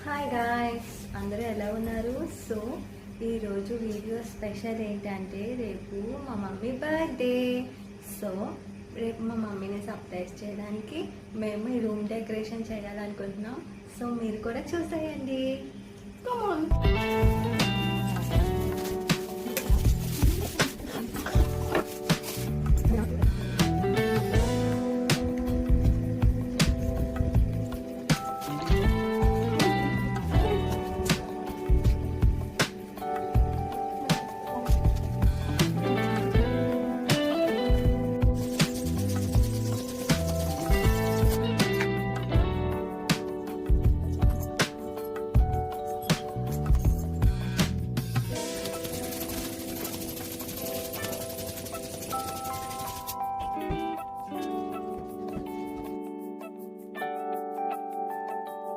Hi guys, అందరూ ఎలా ఉన్నారు? సో ఈరోజు వీడియో స్పెషల్ ఏంటంటే రేపు మా మమ్మీ బర్త్డే. సో రేపు మా మమ్మీని సర్ప్రైజ్ చేయడానికి మేము ఈ రూమ్ డెకరేషన్ చేయాలనుకుంటున్నాం. సో మీరు కూడా చూసేయండి. Come on.